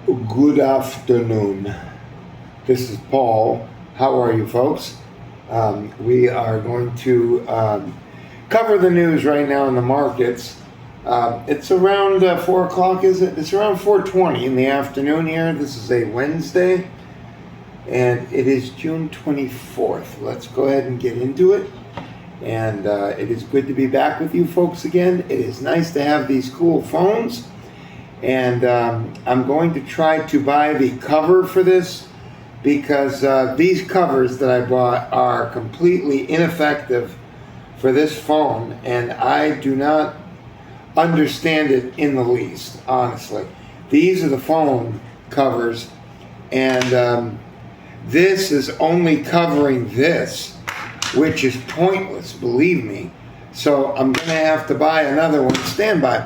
Good afternoon. This is Paul. How are you, folks? We are going to cover the news right now in the markets. It's around 4 o'clock, is it? It's around 4:20 in the afternoon here. This is a Wednesday, and it is June 24th. Let's go ahead and get into it. And it is good to be back with you folks again. It is nice to have these cool phones. And I'm going to try to buy the cover for this because these covers that I bought are completely ineffective for this phone, and I do not understand it in the least, honestly. These are the phone covers, and this is only covering this, which is pointless, believe me. So I'm going to have to buy another one. Stand by.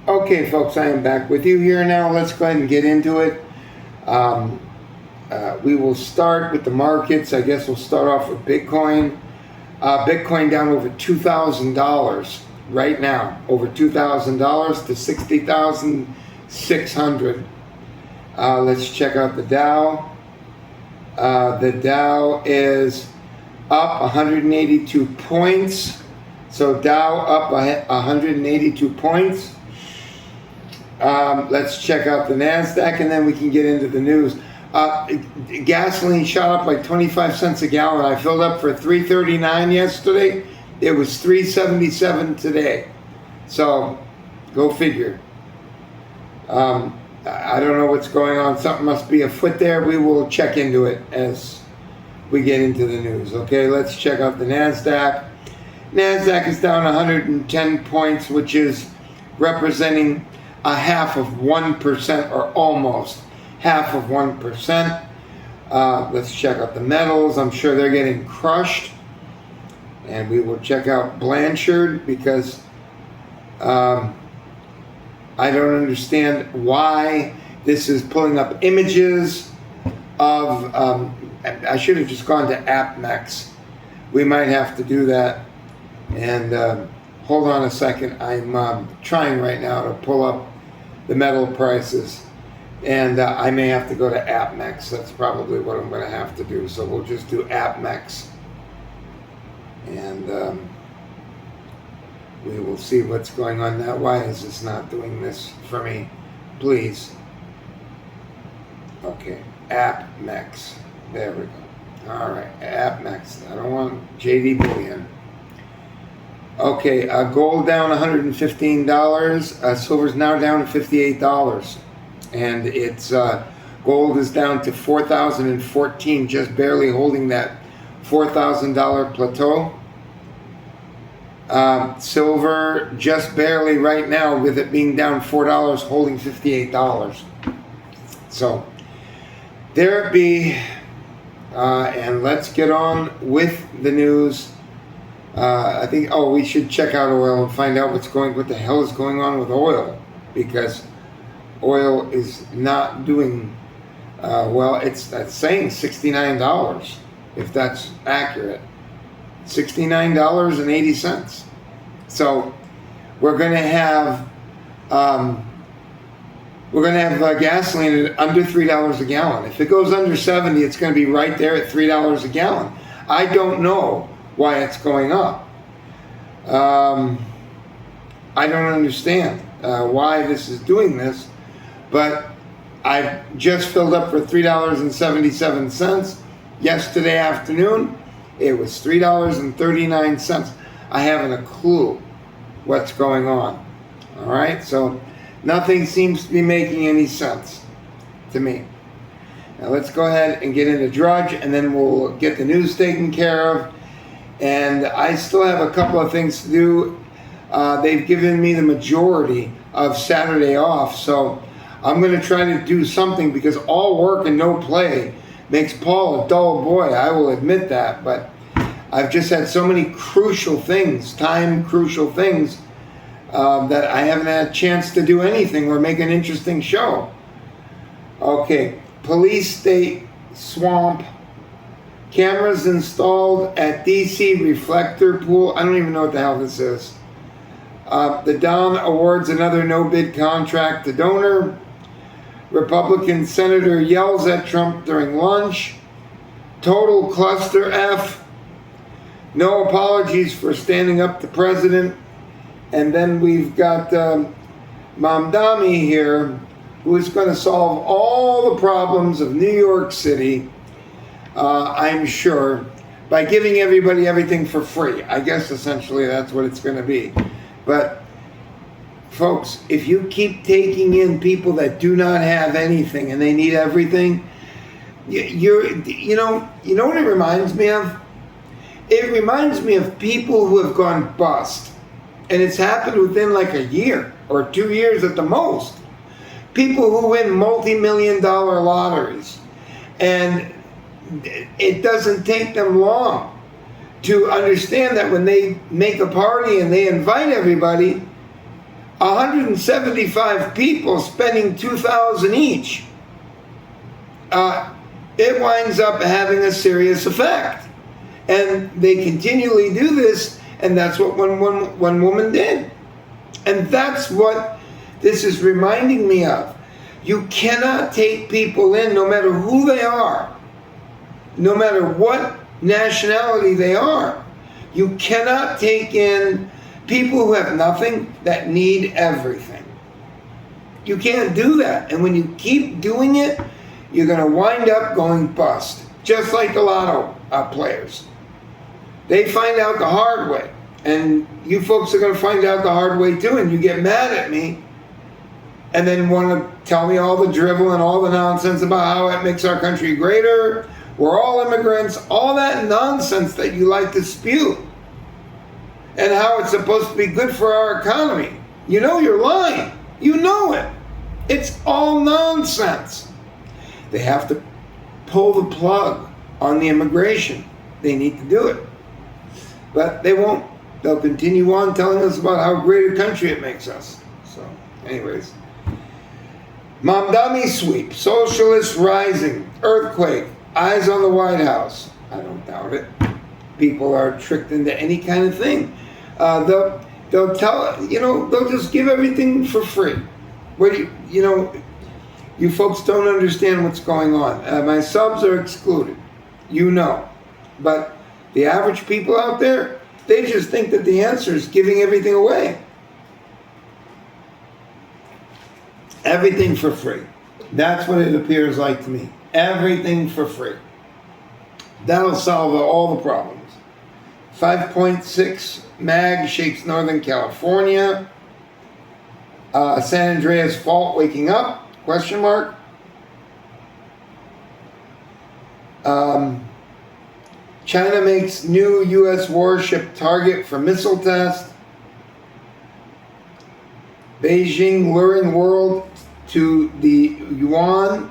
Okay, folks, I am back with you here now. Let's go ahead and get into it. We will start with the markets. I guess we'll start off with Bitcoin. Bitcoin down over $2,000 right now. Over $2,000 to 60,600. Let's check out the Dow. The Dow is up 182 points. So Dow up 182 points. Let's check out the NASDAQ, and then we can get into the news. Gasoline shot up like 25 cents a gallon. I filled up for $3.39 yesterday. It was $3.77 today. So, go figure. I don't know what's going on. Something must be afoot there. We will check into it as we get into the news. Okay, let's check out the NASDAQ. NASDAQ is down 110 points, which is representing a half of 1%, or almost half of 1%. Let's check out the metals. I'm sure they're getting crushed. And we will check out Blanchard because I don't understand why this is pulling up images of, I should have just gone to AppMex. We might have to do that. And hold on a second. I'm trying right now to pull up the metal prices, and I may have to go to AppMex. That's probably what I'm going to have to do. So we'll just do AppMex, and we will see what's going on now. Why is this not doing this for me? Please. Okay, AppMex. There we go. All right, AppMex. I don't want JD Bullion. Okay, gold down $115. Silver's now down to $58, and it's gold is down to $4,014, just barely holding that $4,000 plateau. Silver just barely right now, with it being down $4, holding $58. So there it be, and let's get on with the news. I think, we should check out oil and find out what the hell is going on with oil, because oil is not doing well. It's saying $69, if that's accurate. $69.80. So we're going to have gasoline at under $3 a gallon. If it goes under 70, it's going to be right there at $3 a gallon. I don't know why it's going up. I don't understand why this is doing this, but I just filled up for $3.77 yesterday afternoon. It was $3.39. I haven't a clue what's going on. All right, so nothing seems to be making any sense to me. Now let's go ahead and get into Drudge, and then we'll get the news taken care of. And I still have a couple of things to do. They've given me the majority of Saturday off, so I'm going to try to do something, because all work and no play makes Paul a dull boy. I will admit that, but I've just had so many crucial things, time-crucial things, that I haven't had a chance to do anything or make an interesting show. Okay, Police State Swamp. Cameras installed at DC Reflector Pool. I don't even know what the hell this is. The Don awards another no-bid contract to donor. Republican senator yells at Trump during lunch. Total cluster F. No apologies for standing up to president. And then we've got Mamdani here, who is going to solve all the problems of New York City, I'm sure, by giving everybody everything for free. I guess essentially that's what it's going to be. But folks, if you keep taking in people that do not have anything and they need everything, you know what it reminds me of? It reminds me of people who have gone bust. And it's happened within like a year or 2 years at the most. People who win multi-million-dollar lotteries. And it doesn't take them long to understand that when they make a party and they invite everybody, 175 people spending $2,000 each, it winds up having a serious effect. And they continually do this, and that's what one woman did. And that's what this is reminding me of. You cannot take people in, no matter who they are, no matter what nationality they are. You cannot take in people who have nothing that need everything. You can't do that. And when you keep doing it, you're going to wind up going bust. Just like the lotto players. They find out the hard way. And you folks are going to find out the hard way too. And you get mad at me and then want to tell me all the drivel and all the nonsense about how it makes our country greater. We're all immigrants. All that nonsense that you like to spew. And how it's supposed to be good for our economy. You know you're lying. You know it. It's all nonsense. They have to pull the plug on the immigration. They need to do it. But they won't. They'll continue on telling us about how great a country it makes us. So, anyways. Mamdani sweep. Socialists rising. Earthquake. Eyes on the White House. I don't doubt it. People are tricked into any kind of thing. They'll tell, they'll just give everything for free. What do you folks don't understand what's going on. My subs are excluded. But the average people out there, they just think that the answer is giving everything away. Everything for free. That's what it appears like to me. Everything for free. That'll solve all the problems. 5.6 mag shakes Northern California. San Andreas fault waking up? Question mark. China makes new U.S. warship target for missile test. Beijing luring world to the yuan,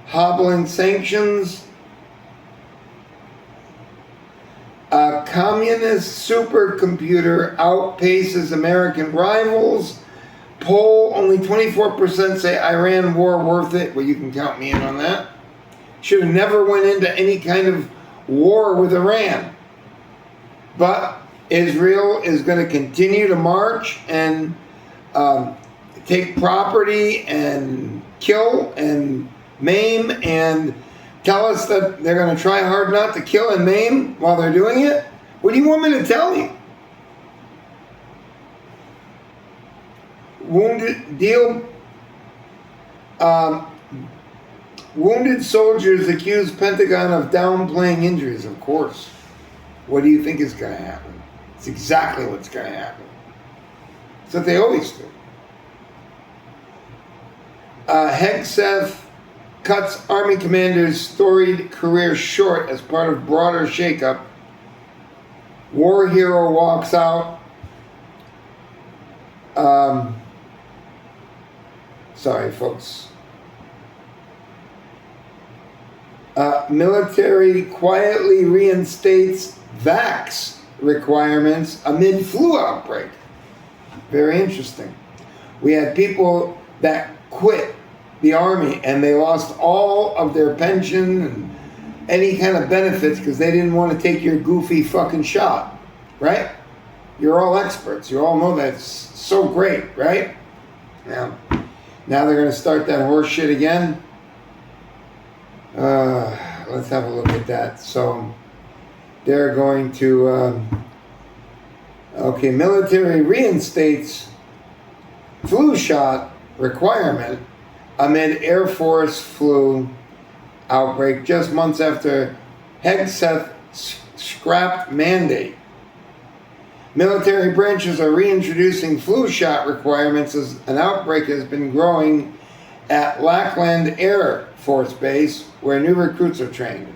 hobbling sanctions. A communist supercomputer outpaces American rivals. Poll, only 24% say Iran war worth it. Well, you can count me in on that. Should have never went into any kind of war with Iran. But Israel is going to continue to march and take property and kill and maim and tell us that they're going to try hard not to kill and maim while they're doing it? What do you want me to tell you? Wounded soldiers accuse Pentagon of downplaying injuries. Of course. What do you think is going to happen? It's exactly what's going to happen. It's what they always do. Hegseth cuts Army commander's storied career short as part of broader shakeup. War hero walks out. Sorry, folks. Military quietly reinstates vax requirements amid flu outbreak. Very interesting. We had people that quit the Army and they lost all of their pension and any kind of benefits because they didn't want to take your goofy fucking shot, right? You're all experts. You all know that's so great, right? Now, Now they're going to start that horse shit again. Let's have a look at that. So they're going to, military reinstates flu shot requirement amid Air Force flu outbreak just months after Hegseth scrapped mandate. Military branches are reintroducing flu shot requirements as an outbreak has been growing at Lackland Air Force Base, where new recruits are trained.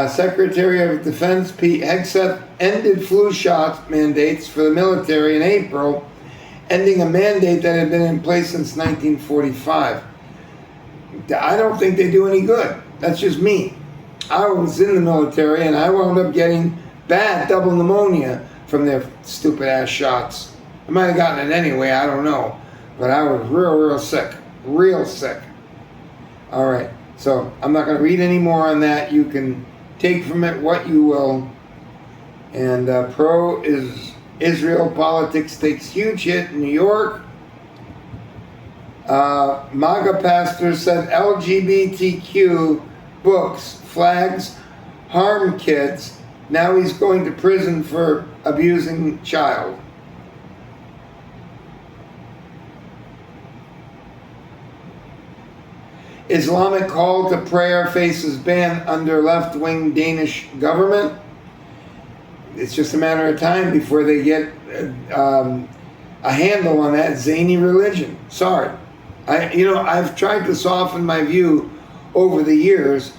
Secretary of Defense Pete Hegseth ended flu shot mandates for the military in April, ending a mandate that had been in place since 1945. I don't think they do any good. That's just me. I was in the military and I wound up getting bad double pneumonia from their stupid ass shots. I might have gotten it anyway, I don't know. But I was real sick. Real sick. Alright, so I'm not going to read any more on that. You can take from it what you will. And pro-Israel politics takes huge hit in New York. MAGA pastor said LGBTQ books, flags, harm kids. Now he's going to prison for abusing child. Islamic call to prayer faces ban under left-wing Danish government. It's just a matter of time before they get a handle on that zany religion. Sorry. I've tried to soften my view over the years,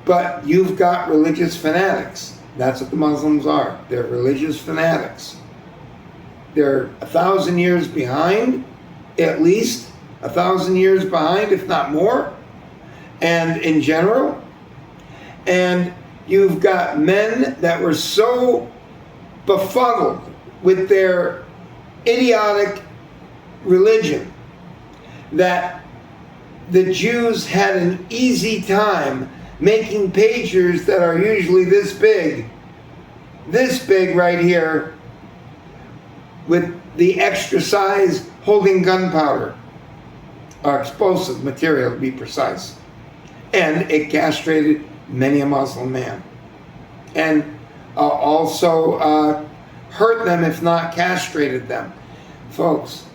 but you've got religious fanatics. That's what the Muslims are. They're religious fanatics. They're 1,000 years behind, at least 1,000 years behind, if not more, and in general. And you've got men that were so befuddled with their idiotic religion that the Jews had an easy time making pagers that are usually this big right here, with the extra size holding gunpowder, or explosive material to be precise. And it castrated many a Muslim man. And also hurt them, if not castrated them. Folks,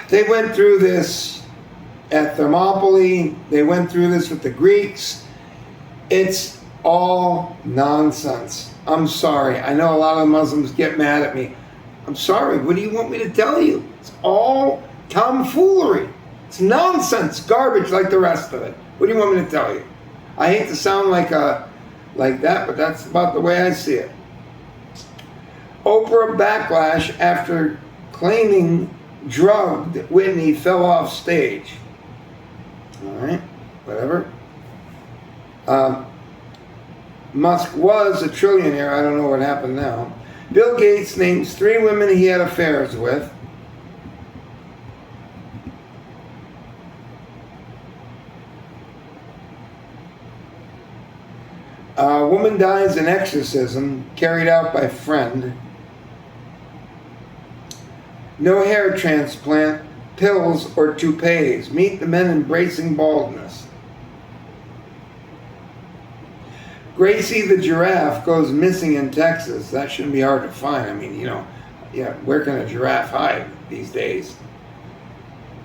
they went through this at Thermopylae. They went through this with the Greeks. It's all nonsense. I'm sorry. I know a lot of Muslims get mad at me. I'm sorry. What do you want me to tell you? It's all tomfoolery. It's nonsense, garbage like the rest of it. What do you want me to tell you? I hate to sound like that, but that's about the way I see it. Oprah backlash after claiming drugged Whitney fell off stage. All right, whatever. Musk was a trillionaire. I don't know what happened now. Bill Gates names 3 women he had affairs with. A woman dies in exorcism carried out by friend. No hair transplant, pills, or toupees. Meet the men embracing baldness. Gracie the giraffe goes missing in Texas. That shouldn't be hard to find. I mean, where can a giraffe hide these days?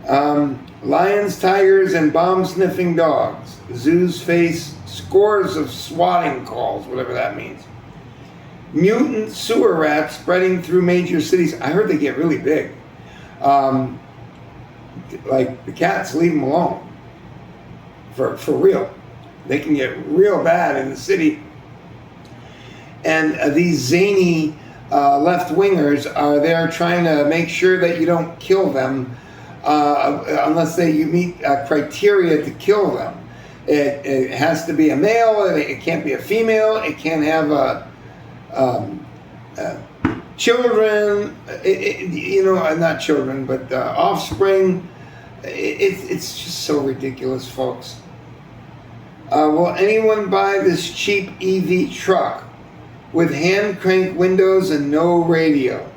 Lions, tigers, and bomb-sniffing dogs. Zoos face scores of swatting calls, whatever that means. Mutant sewer rats spreading through major cities. I heard they get really big. Like the cats, leave them alone. For real. They can get real bad in the city. And these zany left-wingers are there trying to make sure that you don't kill them unless you meet criteria to kill them. It has to be a male. It can't be a female. It can't have children. Not children, but offspring. It's just so ridiculous, folks. Will anyone buy this cheap EV truck with hand crank windows and no radio?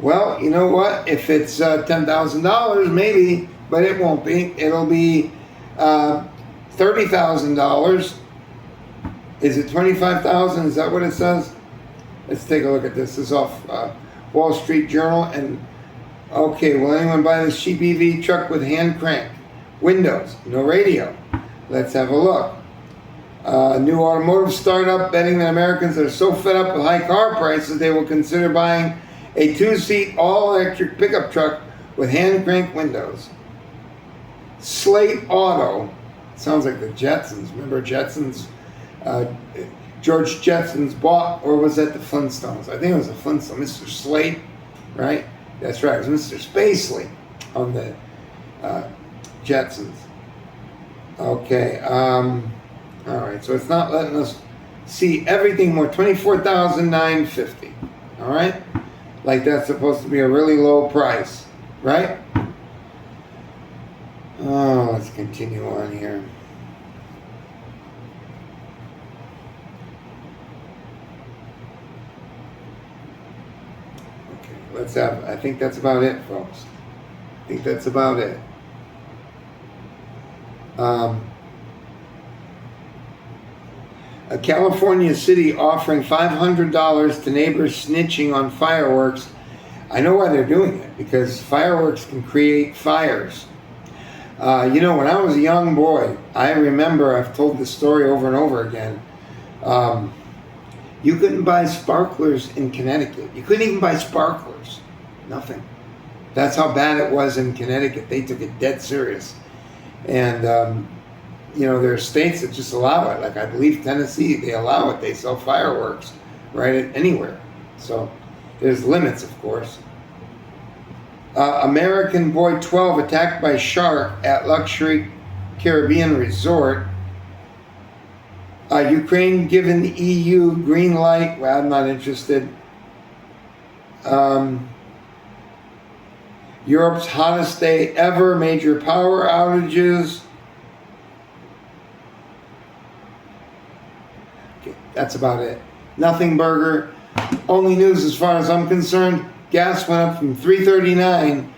Well, you know what? If it's $10,000, maybe, but it won't be. It'll be $30,000. Is it 25,000? Is that what it says? Let's take a look at this. This is off Wall Street Journal. And okay, will anyone buy this cheap EV truck with hand crank? Windows, no radio. Let's have a look. A new automotive startup betting that Americans are so fed up with high car prices they will consider buying a 2-seat all-electric pickup truck with hand crank windows. Slate Auto. Sounds like the Jetsons. Remember Jetsons? George Jetson's bought, or was that the Flintstones? I think it was the Flintstones. Mr. Slate, right? That's right. It was Mr. Spacely on the Jetsons. Okay. All right. So it's not letting us see everything more. $24,950. All right. Like that's supposed to be a really low price, right? Oh, let's continue on here. Let's have, I think that's about it, folks. I think that's about it. A California city offering $500 to neighbors snitching on fireworks. I know why they're doing it, because fireworks can create fires. You know, when I was a young boy, I remember, I've told this story over and over again, you couldn't buy sparklers in Connecticut. You couldn't even buy sparklers. Nothing. That's how bad it was in Connecticut. They took it dead serious. And, you know, there are states that just allow it. Like I believe Tennessee, they allow it. They sell fireworks right anywhere. So there's limits, of course. American boy 12 attacked by shark at luxury Caribbean resort. Ukraine given the EU green light. Well, I'm not interested. Europe's hottest day ever. Major power outages. Okay, that's about it. Nothing burger. Only news as far as I'm concerned. Gas went up from $3.39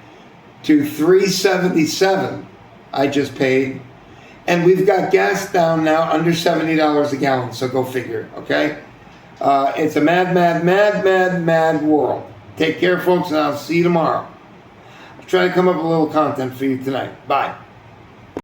to $3.77. I just paid. And we've got gas down now under $70 a gallon, so go figure, okay? It's a mad world. Take care, folks, and I'll see you tomorrow. I'll try to come up with a little content for you tonight. Bye.